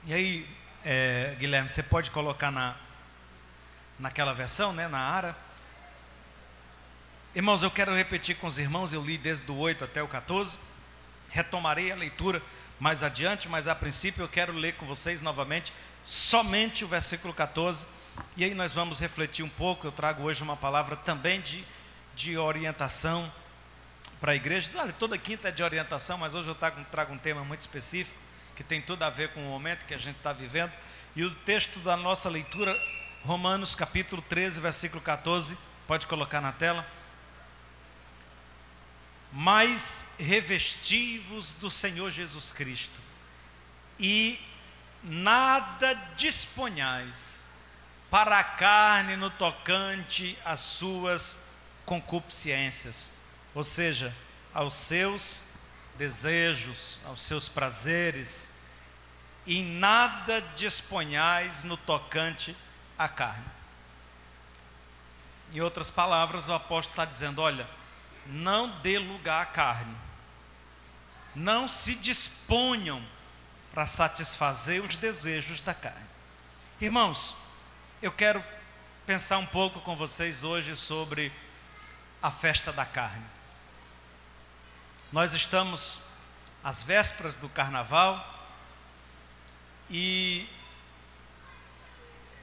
E aí, Guilherme, você pode colocar naquela versão, né, na Ara. Irmãos, eu quero repetir com os irmãos, eu li desde o 8 até o 14, retomarei a leitura mais adiante, mas a princípio eu quero ler com vocês novamente somente o versículo 14, e aí nós vamos refletir um pouco. Eu trago hoje uma palavra também de orientação para a igreja. Toda quinta é de orientação, mas hoje eu trago um tema muito específico, que tem tudo a ver com o momento que a gente está vivendo, e o texto da nossa leitura, Romanos capítulo 13, versículo 14, pode colocar na tela. Mas revesti-vos do Senhor Jesus Cristo, e nada disponhais para a carne no tocante às suas concupiscências, ou seja, aos seus desejos, aos seus prazeres, e nada disponhais no tocante à carne. Em outras palavras, o apóstolo está dizendo: olha, não dê lugar à carne, não se disponham para satisfazer os desejos da carne. Irmãos, eu quero pensar um pouco com vocês hoje sobre a festa da carne. Nós estamos às vésperas do carnaval, e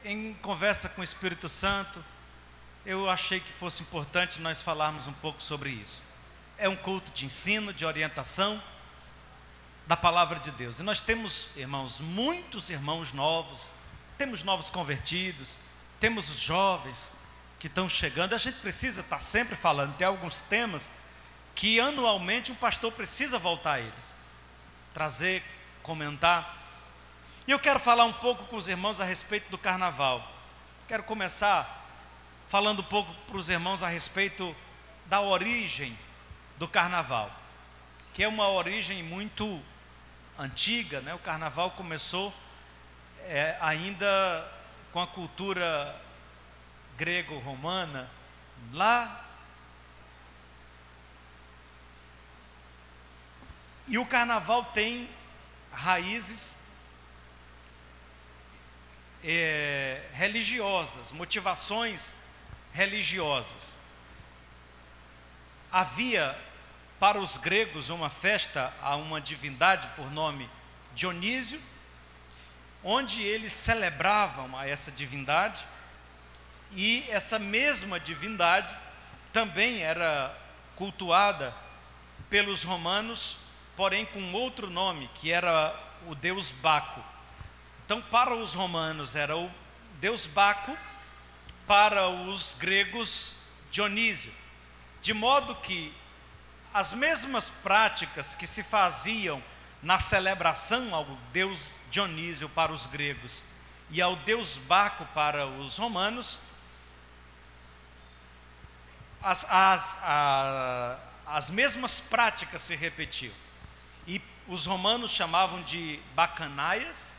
em conversa com o Espírito Santo, eu achei que fosse importante nós falarmos um pouco sobre isso. É um culto de ensino, de orientação da palavra de Deus. E nós temos, irmãos, muitos irmãos novos, temos novos convertidos, temos os jovens que estão chegando. A gente precisa estar sempre falando. Tem alguns temas que anualmente um pastor precisa voltar a eles, trazer, comentar. E eu quero falar um pouco com os irmãos a respeito do carnaval. Quero começar falando um pouco para os irmãos a respeito da origem do carnaval, que é uma origem muito antiga, né? O carnaval começou ainda com a cultura grego-romana, lá. E o carnaval tem raízes religiosas, motivações religiosas. Havia para os gregos uma festa a uma divindade por nome Dionísio, onde eles celebravam a essa divindade, e essa mesma divindade também era cultuada pelos romanos, porém com outro nome, que era o deus Baco. Então, para os romanos era o deus Baco, para os gregos Dionísio, de modo que as mesmas práticas que se faziam na celebração ao deus Dionísio para os gregos e ao deus Baco para os romanos, as mesmas práticas se repetiam. E os romanos chamavam de bacanaias,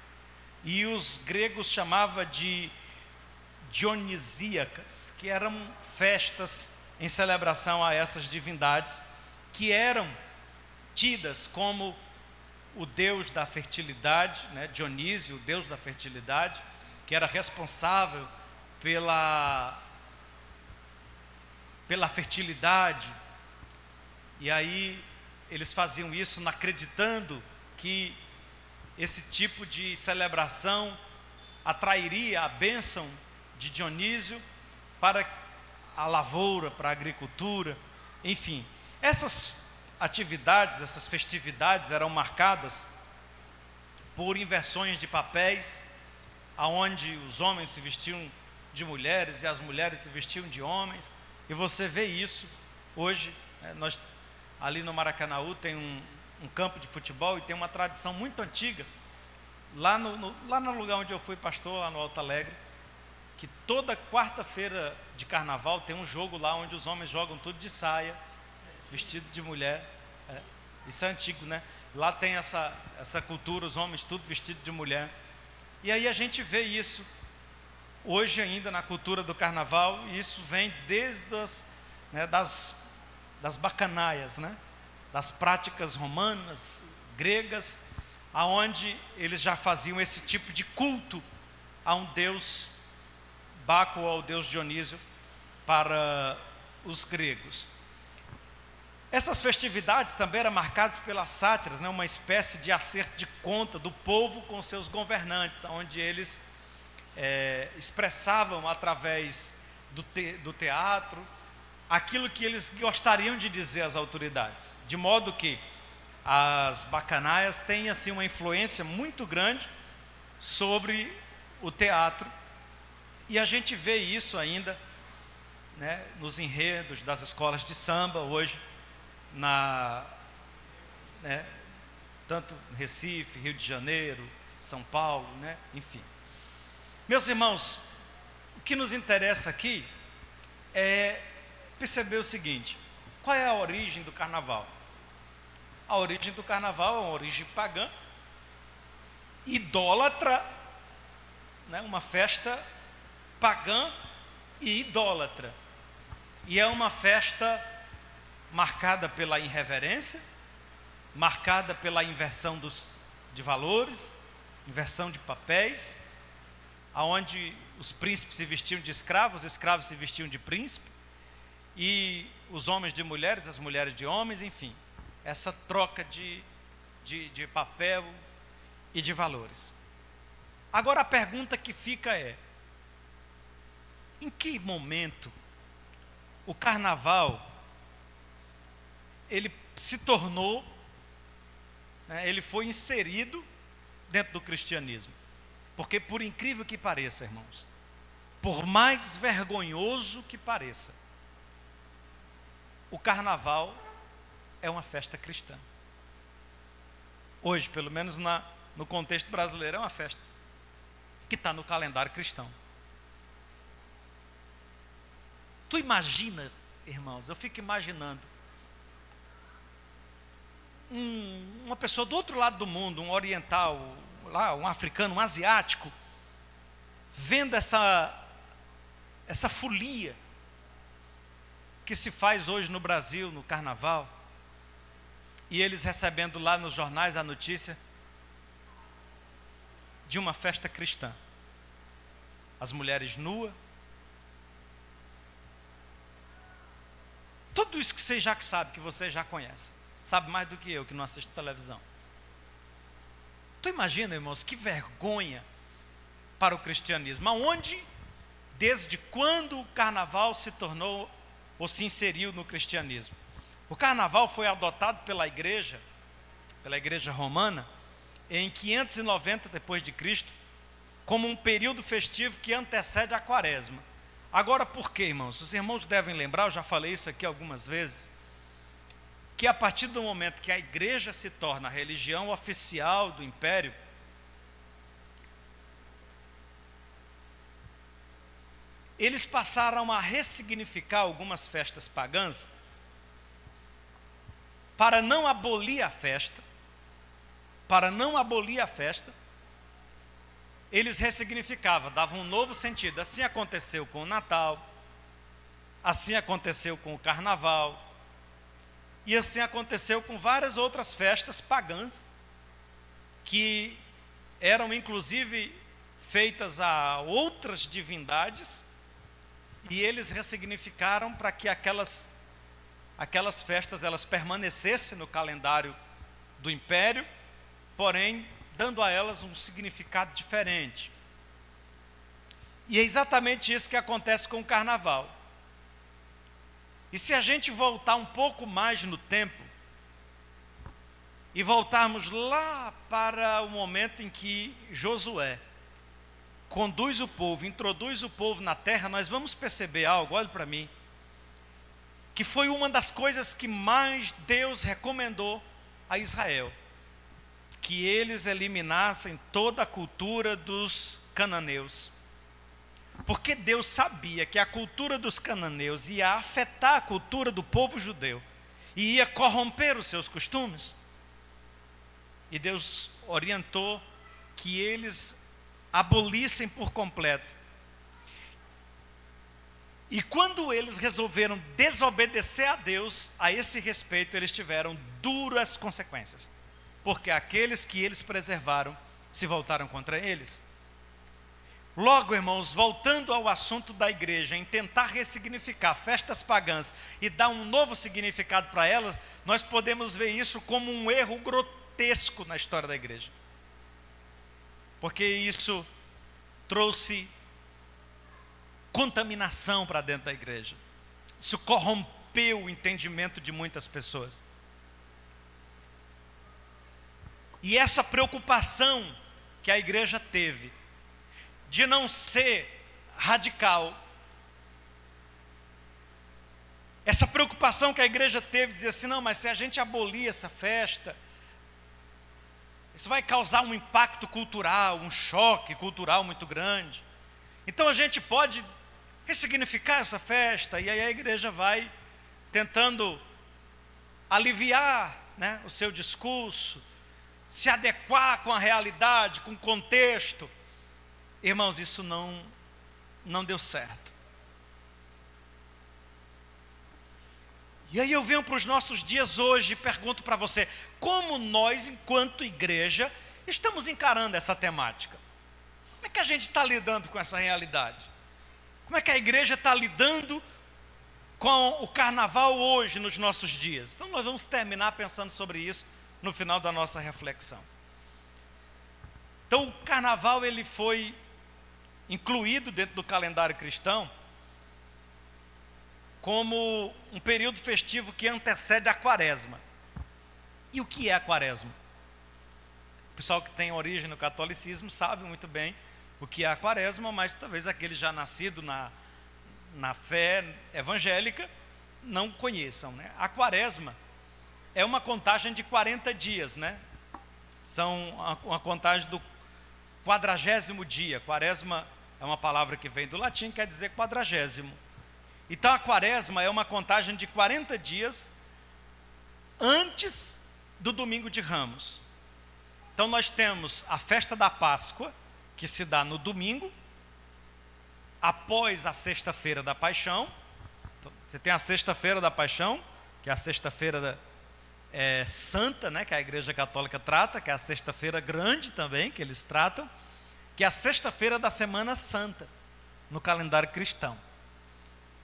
e os gregos chamavam de dionisíacas, que eram festas em celebração a essas divindades, que eram tidas como o deus da fertilidade, né? Dionísio, o deus da fertilidade, que era responsável pela fertilidade. E aí eles faziam isso acreditando que esse tipo de celebração atrairia a bênção de Dionísio para a lavoura, para a agricultura, enfim. Essas atividades, essas festividades eram marcadas por inversões de papéis, aonde os homens se vestiam de mulheres e as mulheres se vestiam de homens. E você vê isso hoje, nós ali no Maracanaú tem um campo de futebol, e tem uma tradição muito antiga, lá no lugar onde eu fui pastor, lá no Alto Alegre, que toda quarta-feira de carnaval tem um jogo lá onde os homens jogam tudo de saia, vestido de mulher. Isso é antigo, né? Lá tem essa cultura, os homens tudo vestido de mulher. E aí a gente vê isso hoje ainda na cultura do carnaval, e isso vem desde das bacanaias, né? Das práticas romanas, gregas, aonde eles já faziam esse tipo de culto a um deus Baco ou ao deus Dionísio para os gregos. Essas festividades também eram marcadas pelas sátiras, né? Uma espécie de acerto de conta do povo com seus governantes, onde eles expressavam através do teatro aquilo que eles gostariam de dizer às autoridades, de modo que as bacanaias têm assim uma influência muito grande sobre o teatro, e a gente vê isso ainda, né, nos enredos das escolas de samba hoje, tanto Recife, Rio de Janeiro, São Paulo, né, enfim. Meus irmãos, o que nos interessa aqui é perceber o seguinte: qual é a origem do carnaval? A origem do carnaval é uma origem pagã, idólatra, né? Uma festa pagã e idólatra. E é uma festa marcada pela irreverência, marcada pela inversão de valores, inversão de papéis, aonde os príncipes se vestiam de escravos, os escravos se vestiam de príncipe, e os homens de mulheres, as mulheres de homens, enfim, essa troca de papel e de valores. Agora a pergunta que fica é: em que momento o carnaval ele se tornou, né, ele foi inserido dentro do cristianismo? Porque, por incrível que pareça, irmãos, por mais vergonhoso que pareça, o carnaval é uma festa cristã. Hoje, pelo menos no contexto brasileiro, é uma festa que está no calendário cristão. Tu imagina, irmãos, eu fico imaginando uma pessoa do outro lado do mundo, um oriental, lá, um africano, um asiático, vendo essa folia que se faz hoje no Brasil, no carnaval, e eles recebendo lá nos jornais a notícia de uma festa cristã. As mulheres nuas, tudo isso que você já sabe, que você já conhece, sabe mais do que eu, que não assisto televisão. Tu imagina, irmãos, que vergonha para o cristianismo, aonde, desde quando o carnaval se tornou ou se inseriu no cristianismo? O carnaval foi adotado pela igreja romana, em 590 depois de Cristo, como um período festivo que antecede a quaresma. Agora, por quê, irmãos? Os irmãos devem lembrar, eu já falei isso aqui algumas vezes, que a partir do momento que a igreja se torna a religião oficial do império, eles passaram a ressignificar algumas festas pagãs para não abolir a festa, eles ressignificavam, davam um novo sentido. Assim aconteceu com o Natal, assim aconteceu com o Carnaval, e assim aconteceu com várias outras festas pagãs, que eram inclusive feitas a outras divindades, e eles ressignificaram para que aquelas festas elas permanecessem no calendário do império, porém dando a elas um significado diferente. E é exatamente isso que acontece com o carnaval. E se a gente voltar um pouco mais no tempo, e voltarmos lá para o momento em que Josué conduz o povo, introduz o povo na terra, nós vamos perceber algo, olhe para mim, que foi uma das coisas que mais Deus recomendou a Israel, que eles eliminassem toda a cultura dos cananeus, porque Deus sabia que a cultura dos cananeus ia afetar a cultura do povo judeu, e ia corromper os seus costumes, e Deus orientou que eles abolissem por completo. E quando eles resolveram desobedecer a Deus a esse respeito, eles tiveram duras consequências. porque aqueles que eles preservaram se voltaram contra eles. Logo, irmãos, voltando ao assunto da igreja, em tentar ressignificar festas pagãs e dar um novo significado para elas, nós podemos ver isso como um erro grotesco na história da igreja. Porque isso trouxe contaminação para dentro da igreja. Isso corrompeu o entendimento de muitas pessoas. E essa preocupação que a igreja teve de não ser radical, essa preocupação que a igreja teve de dizer assim, não, mas se a gente abolir essa festa, isso vai causar um impacto cultural, um choque cultural muito grande. Então a gente pode ressignificar essa festa, e aí a igreja vai tentando aliviar, né, o seu discurso, se adequar com a realidade, com o contexto. Irmãos, isso não deu certo. E aí eu venho para os nossos dias hoje e pergunto para você, como nós, enquanto igreja, estamos encarando essa temática? Como é que a gente está lidando com essa realidade? Como é que a igreja está lidando com o carnaval hoje, nos nossos dias? Então nós vamos terminar pensando sobre isso no final da nossa reflexão. Então o carnaval, ele foi incluído dentro do calendário cristão como um período festivo que antecede a quaresma. E o que é a quaresma? O pessoal que tem origem no catolicismo sabe muito bem o que é a quaresma, mas talvez aqueles já nascidos na fé evangélica não conheçam, né? A quaresma é uma contagem de 40 dias, né? São uma contagem do 40º dia. Quaresma é uma palavra que vem do latim, quer dizer 40º. Então a quaresma é uma contagem de 40 dias antes do domingo de Ramos. Então nós temos a festa da Páscoa, que se dá no domingo, após a sexta-feira da Paixão. Então, você tem a sexta-feira da Paixão, que é a sexta-feira santa, né, que a Igreja Católica trata, que é a sexta-feira grande também, que eles tratam, que é a sexta-feira da Semana Santa, no calendário cristão,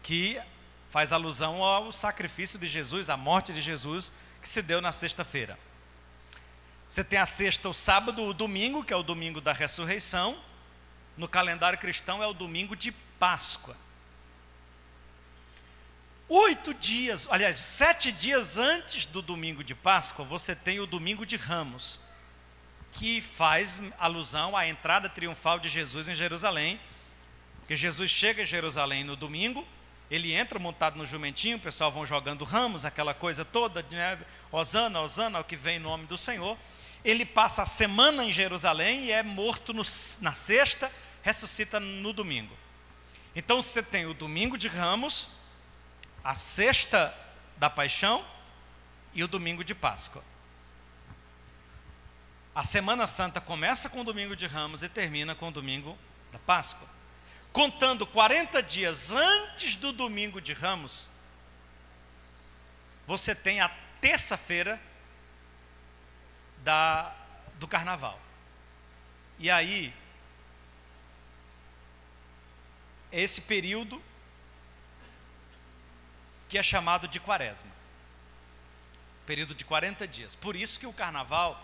que faz alusão ao sacrifício de Jesus, à morte de Jesus, que se deu na sexta-feira. Você tem a sexta, o sábado, o domingo, que é o domingo da ressurreição. No calendário cristão é o domingo de Páscoa. 7 dias antes do domingo de Páscoa, você tem o domingo de Ramos, que faz alusão à entrada triunfal de Jesus em Jerusalém, porque Jesus chega em Jerusalém no domingo, ele entra montado no jumentinho, o pessoal vão jogando ramos, aquela coisa toda, né? Hosana, Hosana, ao que vem em nome do Senhor. Ele passa a semana em Jerusalém e é morto na sexta, ressuscita no domingo. Então você tem o domingo de Ramos, a sexta da Paixão e o domingo de Páscoa. A Semana Santa começa com o domingo de Ramos e termina com o domingo da Páscoa. Contando 40 dias antes do domingo de Ramos, você tem a terça-feira do carnaval. E aí, é esse período que é chamado de quaresma. Período de 40 dias. Por isso que o carnaval,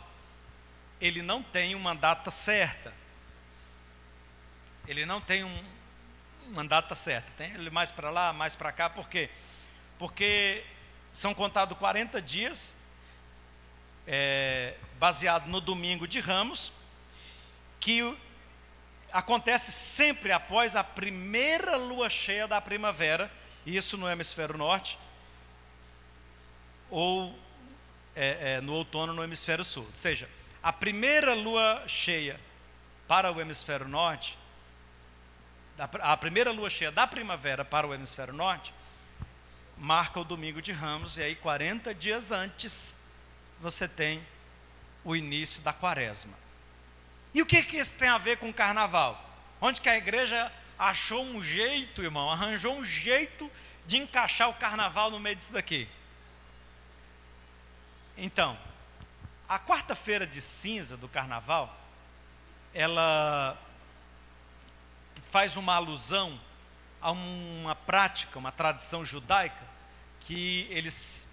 ele não tem uma data certa. Ele não tem uma data certa. Tem ele mais para lá, mais para cá. Por quê? Porque são contados 40 dias, baseado no domingo de Ramos, que acontece sempre após a primeira lua cheia da primavera, isso no hemisfério norte, ou no outono no hemisfério sul. Ou seja, a primeira lua cheia para o hemisfério norte, a primeira lua cheia da primavera para o hemisfério norte, marca o domingo de Ramos, e aí 40 dias antes você tem o início da quaresma. E o que isso tem a ver com o carnaval? Onde que a igreja achou um jeito, irmão, arranjou um jeito de encaixar o carnaval no meio disso daqui? Então, A quarta-feira de cinza do carnaval, ela faz uma alusão a uma prática, uma tradição judaica, que eles,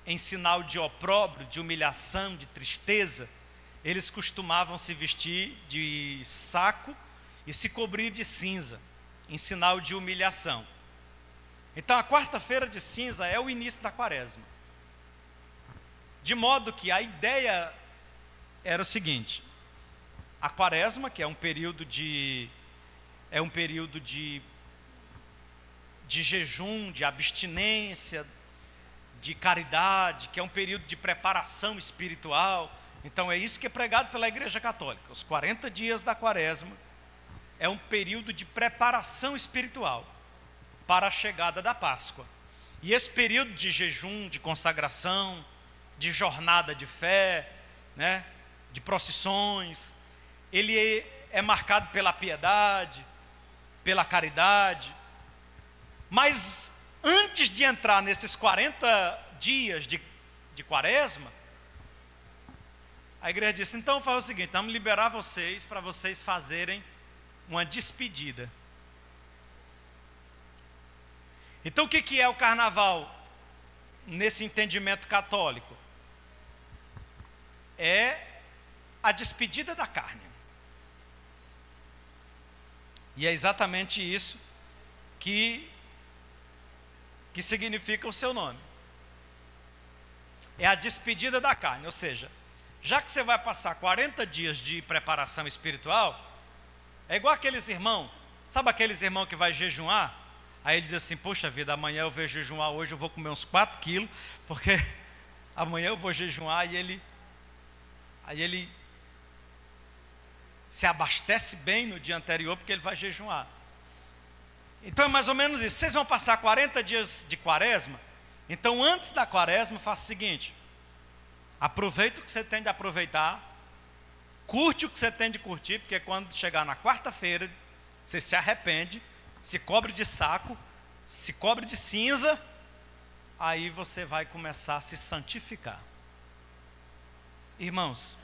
em sinal de opróbrio, de humilhação, de tristeza, eles costumavam se vestir de saco e se cobrir de cinza, em sinal de humilhação. Então a quarta-feira de cinza é o início da quaresma. De modo que a ideia era o seguinte: a quaresma, que é um período de jejum, de abstinência, de caridade, que é um período de preparação espiritual. Então é isso que é pregado pela Igreja Católica. Os 40 dias da quaresma é um período de preparação espiritual para a chegada da Páscoa. E esse período de jejum, de consagração, de jornada de fé, né, de procissões, ele é marcado pela piedade, pela caridade. Mas antes de entrar nesses 40 dias de quaresma, a igreja disse: então faz o seguinte, vamos liberar vocês para vocês fazerem uma despedida. Então o que é o carnaval nesse entendimento católico? É a despedida da carne. E é exatamente isso que significa o seu nome. É a despedida da carne, ou seja, já que você vai passar 40 dias de preparação espiritual, é igual aqueles irmãos, sabe aqueles irmãos que vai jejuar? Aí ele diz assim: poxa vida, amanhã eu vou jejuar, hoje eu vou comer uns 4 quilos, porque amanhã eu vou jejuar. E ele se abastece bem no dia anterior, porque ele vai jejuar. Então é mais ou menos isso. Vocês vão passar 40 dias de quaresma, então antes da quaresma faça o seguinte: aproveita o que você tem de aproveitar, curte o que você tem de curtir, porque quando chegar na quarta-feira, você se arrepende, se cobre de saco, se cobre de cinza, aí você vai começar a se santificar. Irmãos,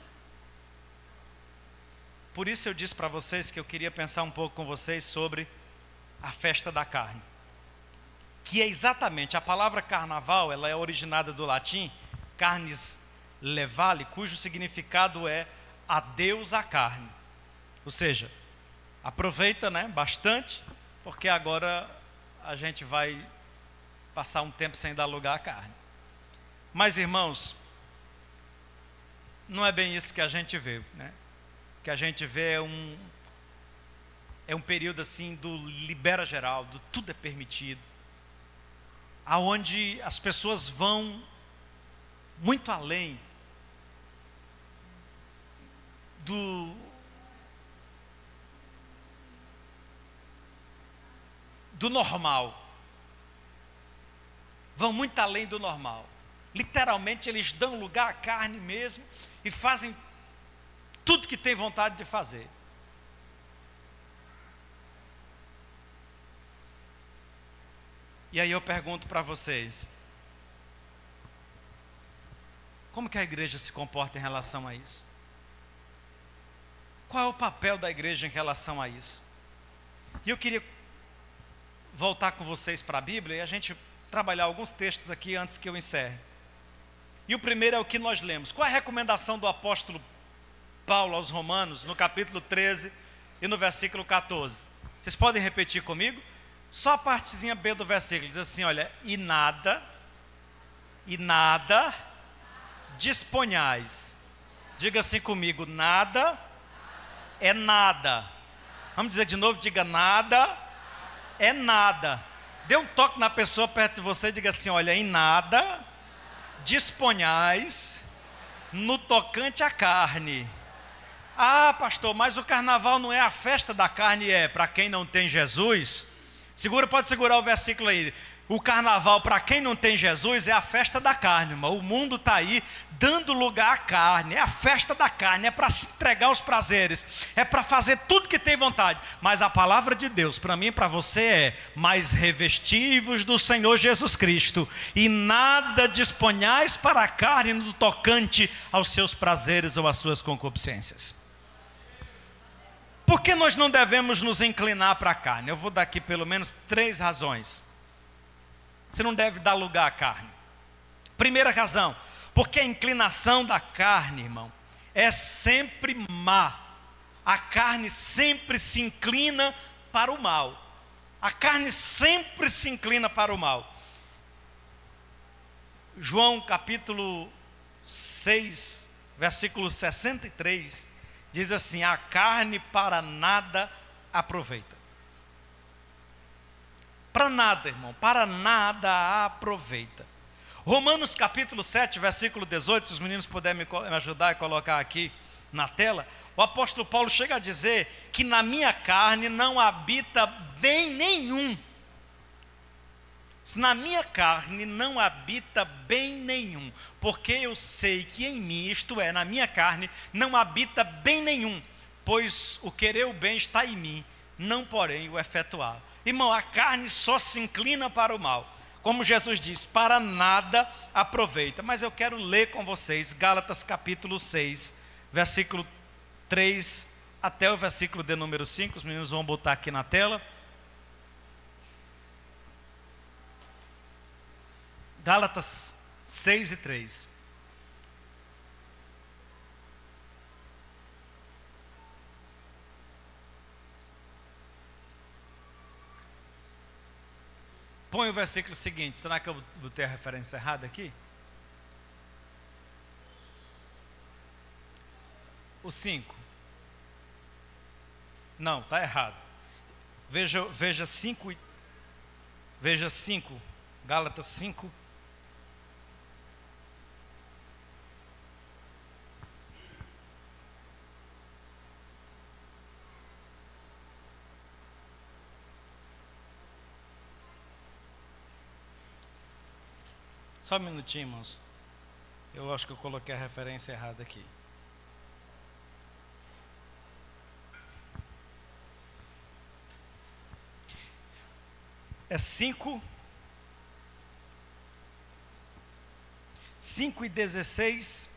por isso eu disse para vocês que eu queria pensar um pouco com vocês sobre a festa da carne, que é exatamente, a palavra carnaval, ela é originada do latim carnis levale, cujo significado é adeus à carne. Ou seja, aproveita, né, bastante, porque agora a gente vai passar um tempo sem dar lugar à carne. Mas, irmãos, não é bem isso que a gente vê, né? O que a gente vê é um período assim do libera geral, do tudo é permitido, aonde as pessoas vão muito além do normal. Vão muito além do normal. Literalmente eles dão lugar à carne mesmo e fazem tudo que tem vontade de fazer. E aí eu pergunto para vocês: como que a igreja se comporta em relação a isso? Qual é o papel da igreja em relação a isso? E eu queria voltar com vocês para a Bíblia e a gente trabalhar alguns textos aqui antes que eu encerre. E o primeiro é o que nós lemos. Qual é a recomendação do apóstolo Paulo aos Romanos, no capítulo 13 e no versículo 14? Vocês podem repetir comigo? Só a partezinha B do versículo, diz assim, olha: e nada disponhais. Diga assim comigo: nada é nada. Vamos dizer de novo, diga: nada é nada. Dê um toque na pessoa perto de você e diga assim: olha, em nada disponhais no tocante à carne. Ah, pastor, mas o carnaval não é a festa da carne? É, para quem não tem Jesus, Pode segurar o versículo aí. O carnaval, para quem não tem Jesus, é a festa da carne, irmão. O mundo está aí dando lugar à carne. É a festa da carne, é para se entregar aos prazeres, é para fazer tudo que tem vontade. Mas a palavra de Deus, para mim e para você é: mas revestivos do Senhor Jesus Cristo, e nada disponhais para a carne no tocante aos seus prazeres ou às suas concupiscências. Por que nós não devemos nos inclinar para a carne? Eu vou dar aqui pelo menos 3 razões. Você não deve dar lugar à carne. Primeira razão, porque a inclinação da carne, irmão, é sempre má. A carne sempre se inclina para o mal. A carne sempre se inclina para o mal. João capítulo 6, versículo 63, diz assim: a carne para nada aproveita. Para nada, irmão, para nada aproveita. Romanos capítulo 7, versículo 18, se os meninos puderem me ajudar e colocar aqui na tela, o apóstolo Paulo chega a dizer que na minha carne não habita bem nenhum. Na minha carne não habita bem nenhum, porque eu sei que em mim, isto é, na minha carne, não habita bem nenhum, pois o querer o bem está em mim, não porém o efetuar. Irmão, a carne só se inclina para o mal, como Jesus diz, para nada aproveita. Mas eu quero ler com vocês Gálatas capítulo 6, versículo 3 até o versículo de número 5, os meninos vão botar aqui na tela. Gálatas 6 e 3. Põe o versículo seguinte. Será que eu botei a referência errada aqui? O 5. Não, está errado. Veja 5. Veja 5. Gálatas 5. Só um minutinho, irmãos. Eu acho que eu coloquei a referência errada aqui. É 5 e 16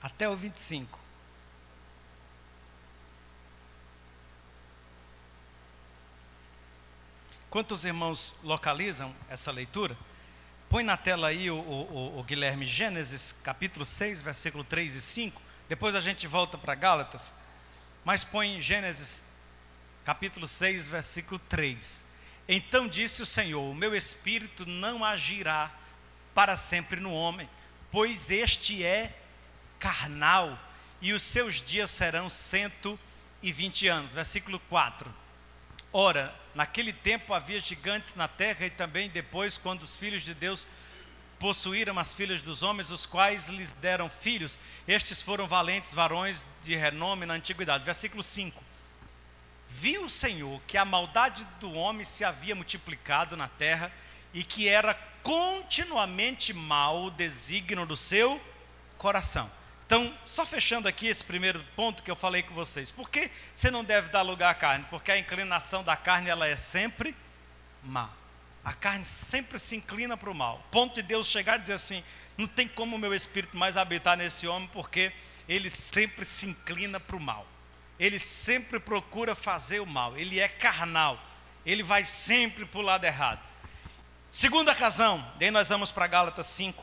até o 25. Quantos irmãos localizam essa leitura? Põe na tela aí o Guilherme, Gênesis capítulo 6, versículo 3 e 5. Depois a gente volta para Gálatas. Mas põe Gênesis capítulo 6, versículo 3. Então disse o Senhor: o meu espírito não agirá para sempre no homem, pois este é carnal, e os seus dias serão 120 anos. Versículo 4. Ora, naquele tempo havia gigantes na terra, e também depois, quando os filhos de Deus possuíram as filhas dos homens, os quais lhes deram filhos, estes foram valentes varões de renome na antiguidade. Versículo 5. Viu o Senhor que a maldade do homem se havia multiplicado na terra, e que era continuamente mau o desígnio do seu coração. Então, só fechando aqui esse primeiro ponto que eu falei com vocês. Por que você não deve dar lugar à carne? Porque a inclinação da carne, ela é sempre má. A carne sempre se inclina para o mal. Ponto de Deus chegar e dizer assim: não tem como o meu espírito mais habitar nesse homem, porque ele sempre se inclina para o mal. Ele sempre procura fazer o mal. Ele é carnal. Ele vai sempre para o lado errado. Segunda razão, daí nós vamos para Gálatas 5,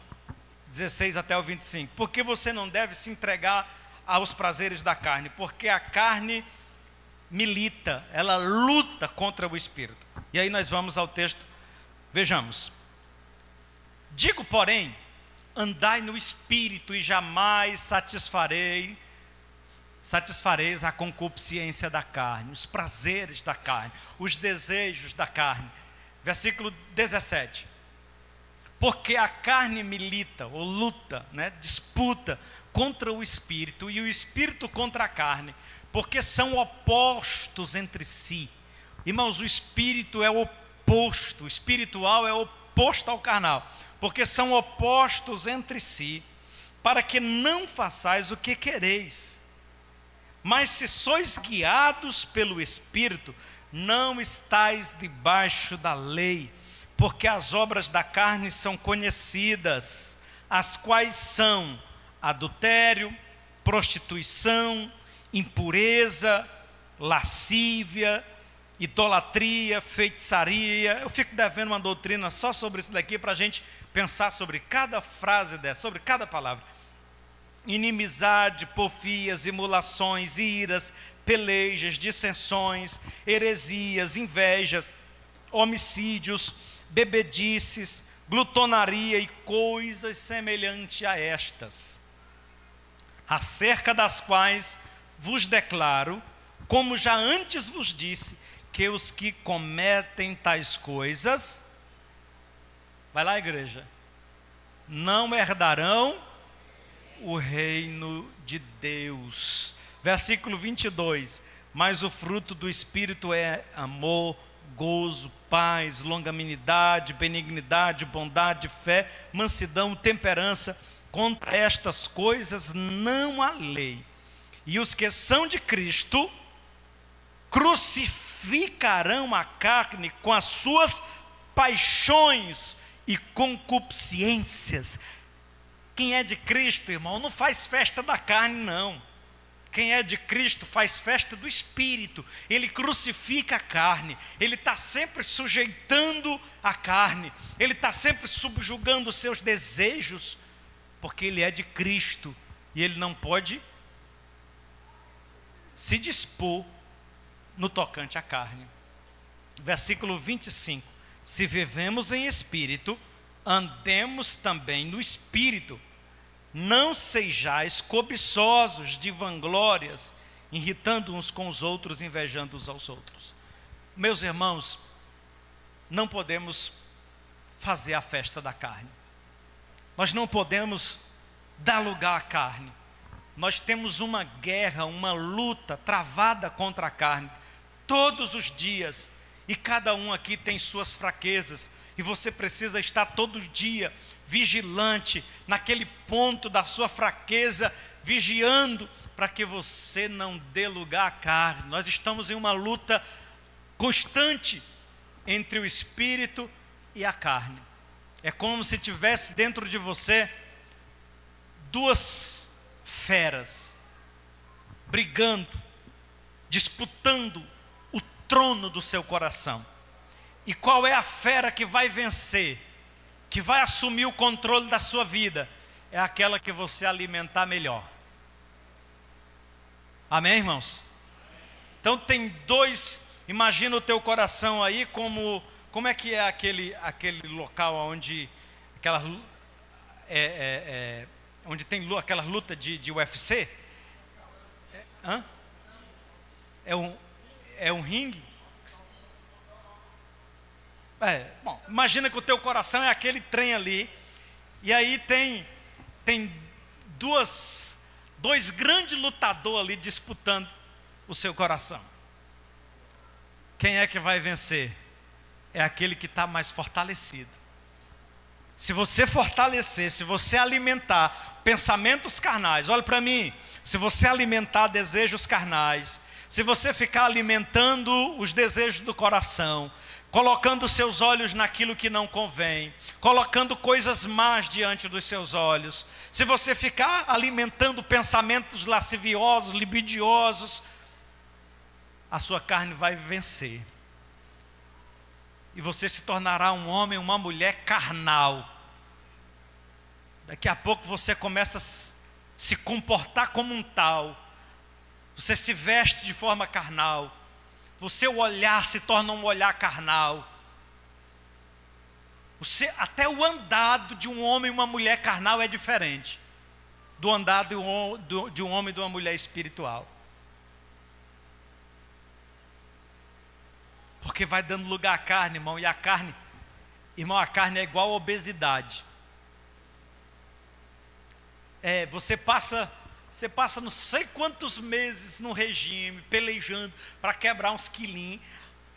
16 até o 25. Porque você não deve se entregar aos prazeres da carne? Porque a carne milita, ela luta contra o espírito. E aí nós vamos ao texto, vejamos. Digo, porém, andai no espírito, e jamais satisfareis a concupiscência da carne, os prazeres da carne, os desejos da carne. Versículo 17. Porque a carne milita, ou luta, disputa contra o espírito, e o espírito contra a carne, porque são opostos entre si, Irmãos, o espírito é o oposto, o espiritual é oposto ao carnal, porque são opostos entre si, para que não façais o que quereis. Mas se sois guiados pelo Espírito, não estais debaixo da lei, porque as obras da carne são conhecidas, as quais são adultério, prostituição, impureza, lascívia, idolatria, feitiçaria. Eu fico devendo uma doutrina só sobre isso daqui, para a gente pensar sobre cada frase dessa, sobre cada palavra. Inimizade, porfias, emulações, iras, pelejas, dissensões, heresias, invejas, homicídios, bebedices, glutonaria e coisas semelhantes a estas, acerca das quais vos declaro, como já antes vos disse, que os que cometem tais coisas, vai lá, igreja, não herdarão o reino de Deus. Versículo 22, mas o fruto do Espírito é amor, gozo, paz, longanimidade, benignidade, bondade, fé, mansidão, temperança. Contra estas coisas não há lei. E os que são de Cristo crucificarão a carne com as suas paixões e concupiscências. Quem é de Cristo, irmão, não faz festa da carne, não. Quem é de Cristo faz festa do Espírito. Ele crucifica a carne, ele está sempre sujeitando a carne, ele está sempre subjugando os seus desejos, porque ele é de Cristo e ele não pode se dispor no tocante à carne. Versículo 25, se vivemos em Espírito, andemos também no Espírito. Não sejais cobiçosos de vanglórias, irritando uns com os outros, invejando uns aos outros. Meus irmãos, não podemos fazer a festa da carne. Nós não podemos dar lugar à carne. Nós temos uma guerra, uma luta travada contra a carne, todos os dias. E cada um aqui tem suas fraquezas. E você precisa estar todo dia vigilante, naquele ponto da sua fraqueza, vigiando, para que você não dê lugar à carne. Nós estamos em uma luta constante entre o espírito e a carne. É como se tivesse dentro de você duas feras, brigando, disputando o trono do seu coração. E qual é a fera que vai vencer, que vai assumir o controle da sua vida? É aquela que você alimentar melhor. Amém, irmãos? Então tem dois, imagina o teu coração aí como é que é aquele local onde onde tem aquela luta de UFC? É um ringue? Bom, imagina que o teu coração é aquele trem ali, e aí tem dois grandes lutadores ali disputando o seu coração. Quem é que vai vencer? É aquele que está mais fortalecido. Se você fortalecer, se você alimentar pensamentos carnais, olha para mim, se você alimentar desejos carnais, se você ficar alimentando os desejos do coração, colocando seus olhos naquilo que não convém, colocando coisas más diante dos seus olhos, se você ficar alimentando pensamentos lasciviosos, libidinosos, a sua carne vai vencer. E você se tornará um homem, uma mulher carnal. Daqui a pouco você começa a se comportar como um tal. Você se veste de forma carnal. Seu olhar se torna um olhar carnal. Até o andado de um homem e uma mulher carnal é diferente do andado de um homem e de uma mulher espiritual. Porque vai dando lugar à carne, irmão. E a carne, a carne é igual a obesidade. Você passa não sei quantos meses no regime, pelejando para quebrar uns quilinhos.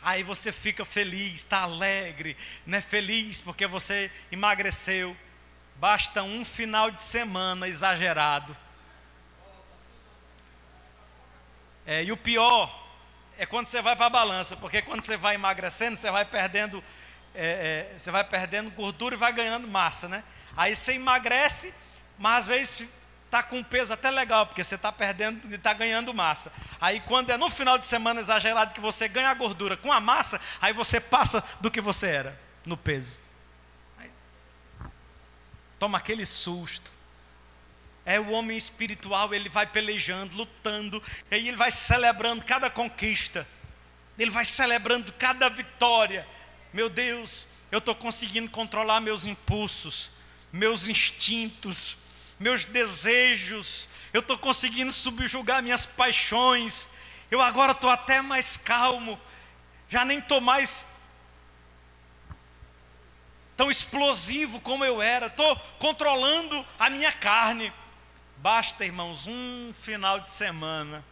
Aí você fica feliz, está alegre, né? Feliz porque você emagreceu. Basta um final de semana exagerado. E o pior é quando você vai para a balança, porque quando você vai emagrecendo, você vai perdendo gordura e vai ganhando massa, né? Aí você emagrece, mas às vezes está com um peso até legal, porque você está perdendo e está ganhando massa. Aí quando é no final de semana exagerado que você ganha a gordura com a massa, aí você passa do que você era no peso. Aí, toma aquele susto. O homem espiritual, ele vai pelejando, lutando, e aí ele vai celebrando cada conquista, ele vai celebrando cada vitória. Meu Deus, eu estou conseguindo controlar meus impulsos, meus instintos, meus desejos, eu estou conseguindo subjugar minhas paixões, eu agora estou até mais calmo, já nem estou mais tão explosivo como eu era, estou controlando a minha carne. Basta, irmãos, um final de semana,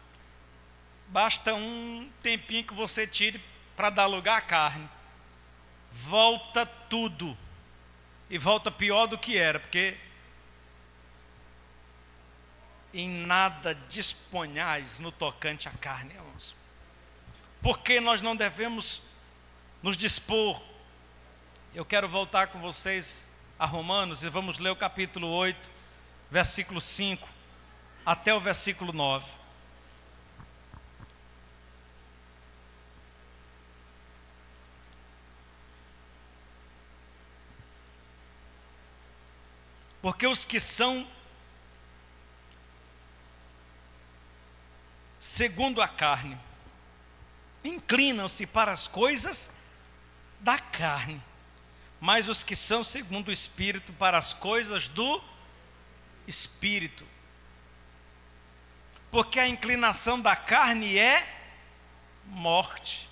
basta um tempinho que você tire para dar lugar à carne, volta tudo, e volta pior do que era, porque em nada disponhais no tocante à carne, irmãos. Porque nós não devemos nos dispor. Eu quero voltar com vocês a Romanos, e vamos ler o capítulo 8, versículo 5, até o versículo 9. Porque os que são segundo a carne inclinam-se para as coisas da carne, mas os que são segundo o Espírito para as coisas do Espírito. Porque a inclinação da carne é morte,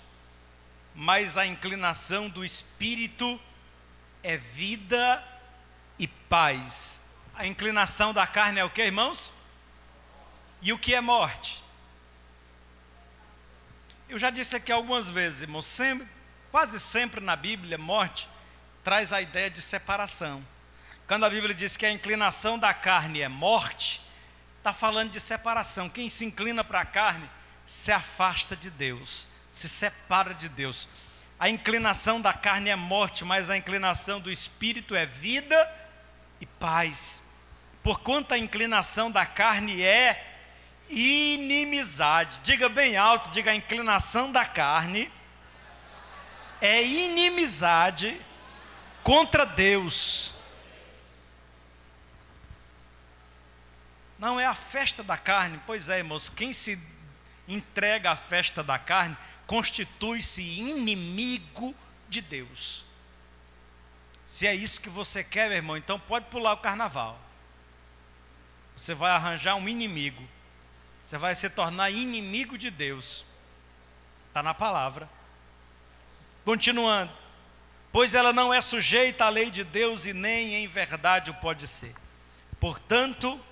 mas a inclinação do Espírito é vida e paz. A inclinação da carne é o que, irmãos? E o que é morte? Eu já disse aqui algumas vezes, irmãos, quase sempre na Bíblia, morte traz a ideia de separação. Quando a Bíblia diz que a inclinação da carne é morte, está falando de separação. Quem se inclina para a carne se afasta de Deus, se separa de Deus. A inclinação da carne é morte, mas a inclinação do Espírito é vida e paz. Porquanto a inclinação da carne é inimizade. Diga bem alto, diga: a inclinação da carne é inimizade contra Deus. Não é a festa da carne. Pois é, irmãos, quem se entrega à festa da carne constitui-se inimigo de Deus. Se é isso que você quer, meu irmão, então pode pular o carnaval. Você vai arranjar um inimigo. Você vai se tornar inimigo de Deus. Está na palavra. Continuando. Pois ela não é sujeita à lei de Deus e nem em verdade o pode ser. Portanto,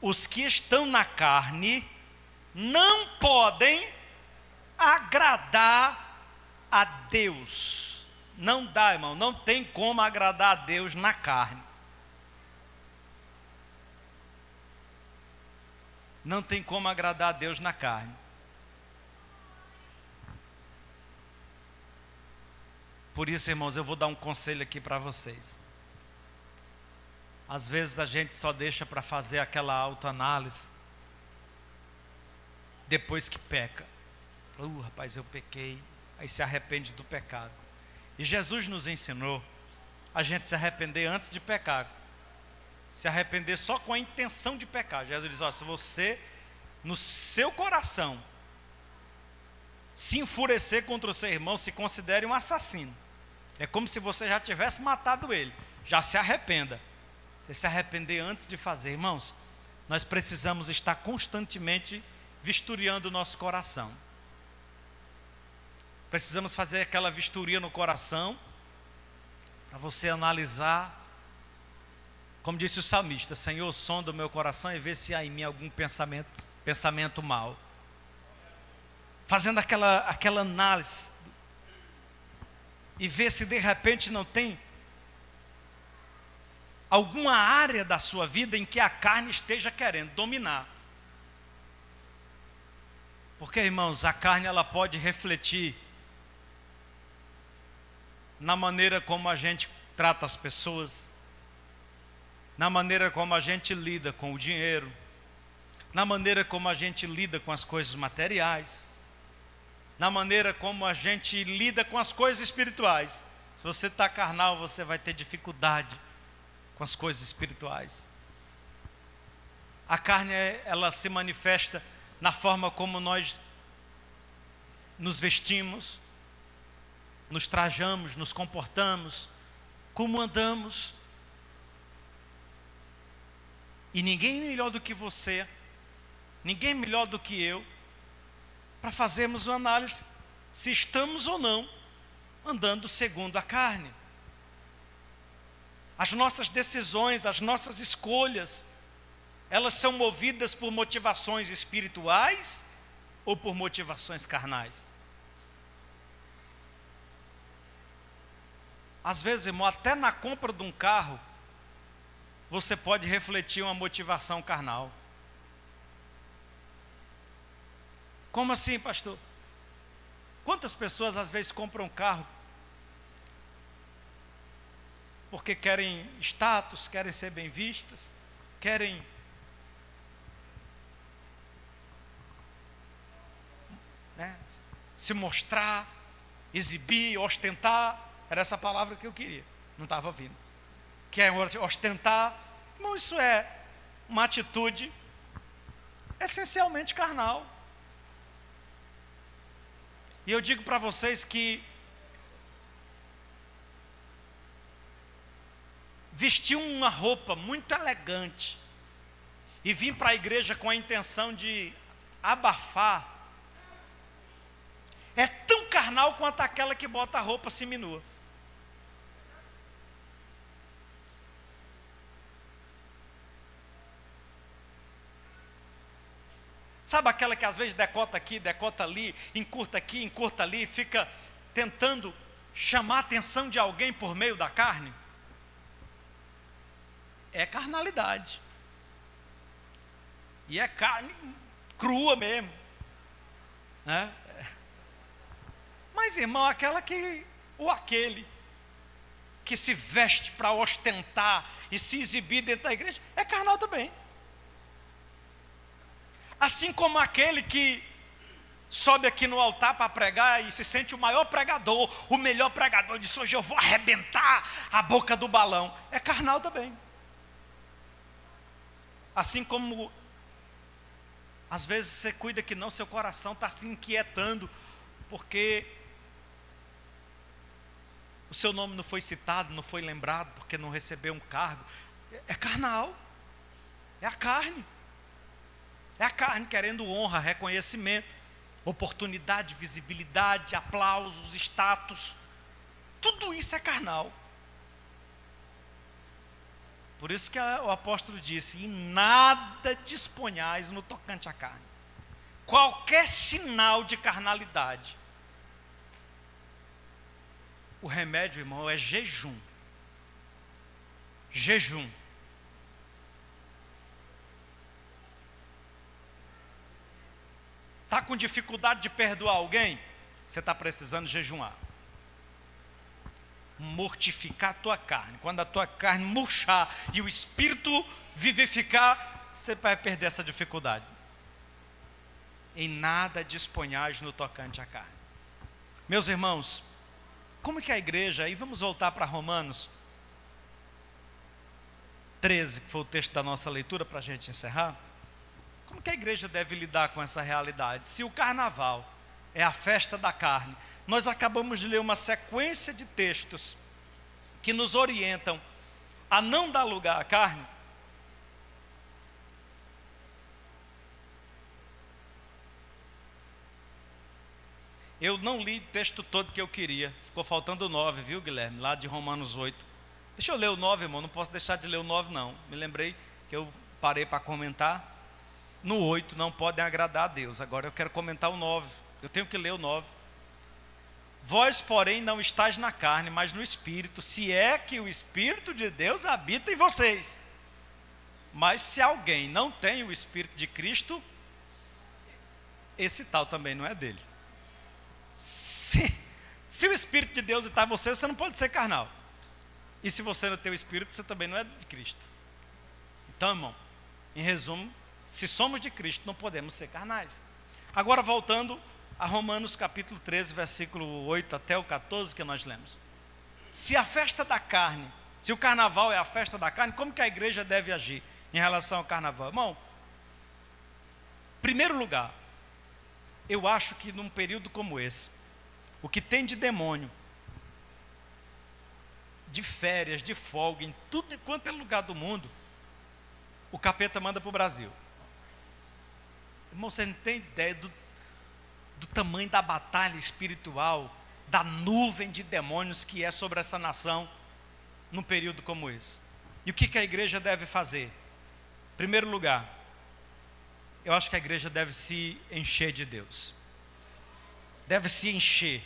os que estão na carne não podem agradar a Deus. Não dá, irmão, não tem como agradar a Deus na carne. Não tem como agradar a Deus na carne. Por isso, irmãos, eu vou dar um conselho aqui para vocês. Às vezes a gente só deixa para fazer aquela autoanálise depois que peca. Rapaz, eu pequei. Aí se arrepende do pecado. E Jesus nos ensinou a gente se arrepender antes de pecar. Se arrepender só com a intenção de pecar. Jesus diz: se você, no seu coração, se enfurecer contra o seu irmão, se considere um assassino. É como se você já tivesse matado ele. Já se arrependa. Você se arrepender antes de fazer. Irmãos, nós precisamos estar constantemente vistoriando o nosso coração. Precisamos fazer aquela vistoria no coração, para você analisar. Como disse o salmista: Senhor, sonda o meu coração e vê se há em mim algum pensamento mau. Fazendo aquela análise e ver se de repente não tem alguma área da sua vida em que a carne esteja querendo dominar. Porque, irmãos, a carne ela pode refletir na maneira como a gente trata as pessoas, na maneira como a gente lida com o dinheiro, na maneira como a gente lida com as coisas materiais, na maneira como a gente lida com as coisas espirituais. Se você está carnal, você vai ter dificuldade com as coisas espirituais. A carne, ela se manifesta na forma como nós nos vestimos, nos trajamos, nos comportamos, como andamos. E ninguém melhor do que você, ninguém melhor do que eu, para fazermos uma análise se estamos ou não andando segundo a carne. As nossas decisões, as nossas escolhas, elas são movidas por motivações espirituais ou por motivações carnais? Às vezes, irmão, até na compra de um carro, você pode refletir uma motivação carnal. Como assim, pastor? Quantas pessoas às vezes compram um carro porque querem status, querem ser bem vistas, querem se mostrar, exibir, ostentar. Era essa palavra que eu queria, não estava vindo. Quer ostentar. Não, isso é uma atitude essencialmente carnal. E eu digo para vocês que vestir uma roupa muito elegante e vir para a igreja com a intenção de abafar é tão carnal quanto aquela que bota a roupa seminua. Sabe aquela que às vezes decota aqui, decota ali, encurta aqui, encurta ali, fica tentando chamar a atenção de alguém por meio da carne? É carnalidade. E é carne crua mesmo, né? Mas, irmão, aquele que se veste para ostentar e se exibir dentro da igreja, é carnal também. Assim como aquele que sobe aqui no altar para pregar e se sente o maior pregador, o melhor pregador, diz: hoje eu vou arrebentar a boca do balão. É carnal também. Assim como às vezes você cuida que não, seu coração está se inquietando porque o seu nome não foi citado, não foi lembrado, porque não recebeu um cargo. É carnal. É a carne. É a carne querendo honra, reconhecimento, oportunidade, visibilidade, aplausos, status. Tudo isso é carnal. Por isso que o apóstolo disse: e nada disponhais no tocante à carne. Qualquer sinal de carnalidade, o remédio, irmão, é jejum. Jejum. Está com dificuldade de perdoar alguém? Você está precisando jejuar. Mortificar a tua carne. Quando a tua carne murchar e o espírito vivificar, você vai perder essa dificuldade. Em nada disponhais no tocante à carne. Meus irmãos, como que a igreja, aí vamos voltar para Romanos 13, que foi o texto da nossa leitura para a gente encerrar. Como que a igreja deve lidar com essa realidade? Se o carnaval é a festa da carne, nós acabamos de ler uma sequência de textos que nos orientam a não dar lugar à carne. Eu não li o texto todo que eu queria, ficou faltando 9, viu, Guilherme? Lá de Romanos 8. Deixa eu ler o 9, irmão, não posso deixar de ler o 9 não. Me lembrei que eu parei para comentar. No 8 não podem agradar a Deus. Agora eu quero comentar o 9. Eu tenho que ler o 9. Vós, porém, não estáis na carne, mas no Espírito, se é que o Espírito de Deus habita em vocês. Mas se alguém não tem o Espírito de Cristo, esse tal também não é dele. Se o Espírito de Deus está em você, você não pode ser carnal. E se você não tem o Espírito, você também não é de Cristo. Então, irmão, em resumo, se somos de Cristo, não podemos ser carnais. Agora, voltando a Romanos capítulo 13, versículo 8 até o 14 que nós lemos. Se a festa da carne, se o carnaval é a festa da carne, como que a igreja deve agir em relação ao carnaval? Irmão, primeiro lugar, eu acho que num período como esse, o que tem de demônio, de férias, de folga, em tudo quanto é lugar do mundo, o capeta manda para o Brasil. Irmão, você não tem ideia do tamanho da batalha espiritual, da nuvem de demônios que é sobre essa nação, num período como esse. E o que a igreja deve fazer? Em primeiro lugar, eu acho que a igreja deve se encher de Deus. Deve se encher.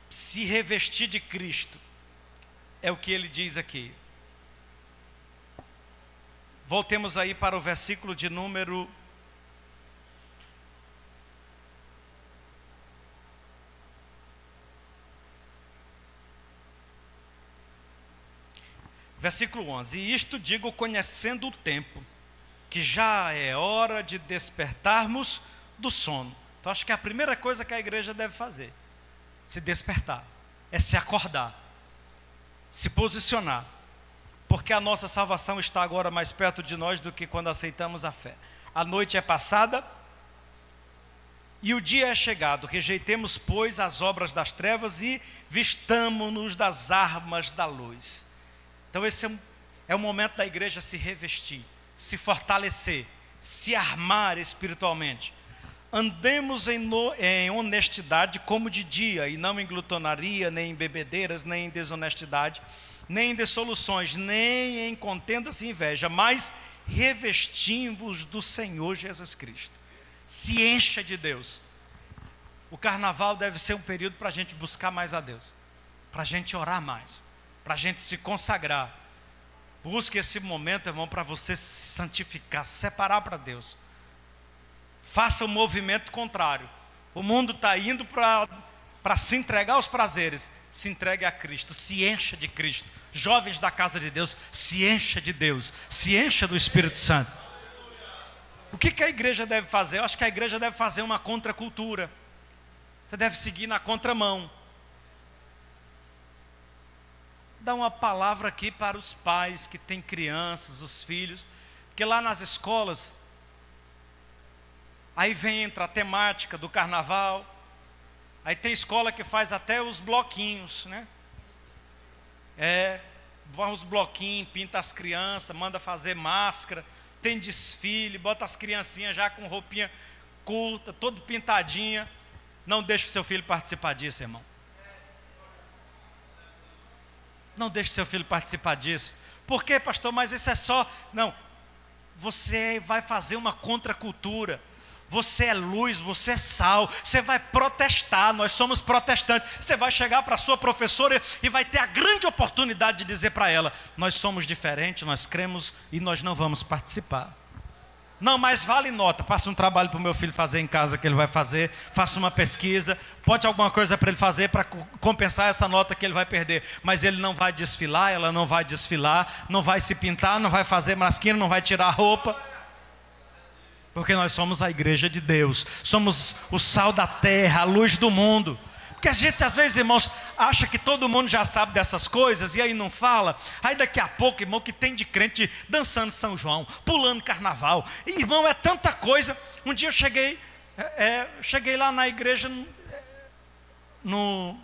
Se revestir de Cristo. É o que ele diz aqui. Voltemos aí para o versículo de número 11. E isto digo conhecendo o tempo, que já é hora de despertarmos do sono. Então acho que a primeira coisa que a igreja deve fazer, se despertar, é se acordar, se posicionar, porque a nossa salvação está agora mais perto de nós do que quando aceitamos a fé. A noite é passada e o dia é chegado. Rejeitemos, pois, as obras das trevas e vistamo-nos das armas da luz. Então esse é o momento da igreja se revestir, se fortalecer, se armar espiritualmente. Andemos em honestidade como de dia, e não em glutonaria, nem em bebedeiras, nem em desonestidade, nem em dissoluções, nem em contendas e inveja, mas revestimos do Senhor Jesus Cristo. Se encha de Deus. O carnaval deve ser um período para a gente buscar mais a Deus, para a gente orar mais, para a gente se consagrar. Busque esse momento, irmão, para você se santificar, se separar para Deus. Faça o movimento contrário. O mundo está indo para se entregar aos prazeres. Se entregue a Cristo, se encha de Cristo. Jovens da casa de Deus, se encha de Deus, se encha do Espírito Santo. O que a igreja deve fazer? Eu acho que a igreja deve fazer uma contracultura. Você deve seguir na contramão. Dar uma palavra aqui para os pais que têm crianças, os filhos, porque lá nas escolas, aí entra a temática do carnaval, aí tem escola que faz até os bloquinhos, né? Vão os bloquinhos, pinta as crianças, manda fazer máscara, tem desfile, bota as criancinhas já com roupinha curta, todo pintadinha. Não deixe o seu filho participar disso, irmão. Não deixe seu filho participar disso. Por quê, pastor? Mas isso é só... Não, você vai fazer uma contracultura. Você é luz, você é sal. Você vai protestar, nós somos protestantes. Você vai chegar para a sua professora e vai ter a grande oportunidade de dizer para ela: nós somos diferentes, nós cremos e nós não vamos participar. Não, mas vale nota. Passa um trabalho para o meu filho fazer em casa que ele vai fazer. Faça uma pesquisa. Pode alguma coisa para ele fazer para compensar essa nota que ele vai perder. Mas ele não vai desfilar, ela não vai desfilar, não vai se pintar, não vai fazer masquinha, não vai tirar a roupa. Porque nós somos a igreja de Deus. Somos o sal da terra, a luz do mundo. Porque a gente às vezes, irmãos, acha que todo mundo já sabe dessas coisas e aí não fala. Aí daqui a pouco, irmão, que tem de crente dançando São João, pulando carnaval. E, irmão, é tanta coisa. Um dia eu cheguei lá na igreja, no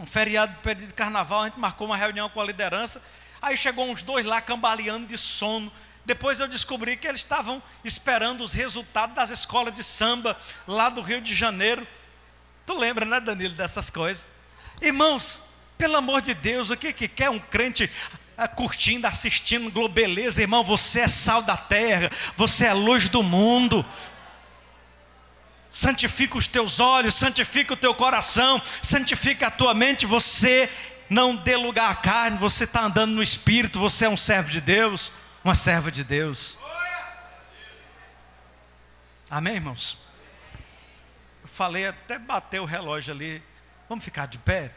feriado de carnaval, a gente marcou uma reunião com a liderança. Aí chegou uns dois lá cambaleando de sono. Depois eu descobri que eles estavam esperando os resultados das escolas de samba lá do Rio de Janeiro. Tu lembra, né, Danilo, dessas coisas? Irmãos, pelo amor de Deus, o que quer um crente curtindo, assistindo Globeleza? Irmão, você é sal da terra, você é luz do mundo. santifica os teus olhos, santifica o teu coração, santifica a tua mente. Você não dê lugar à carne, você está andando no Espírito, você é um servo de Deus, uma serva de Deus. Amém, irmãos? Eu falei, até bateu o relógio ali. Vamos ficar de pé?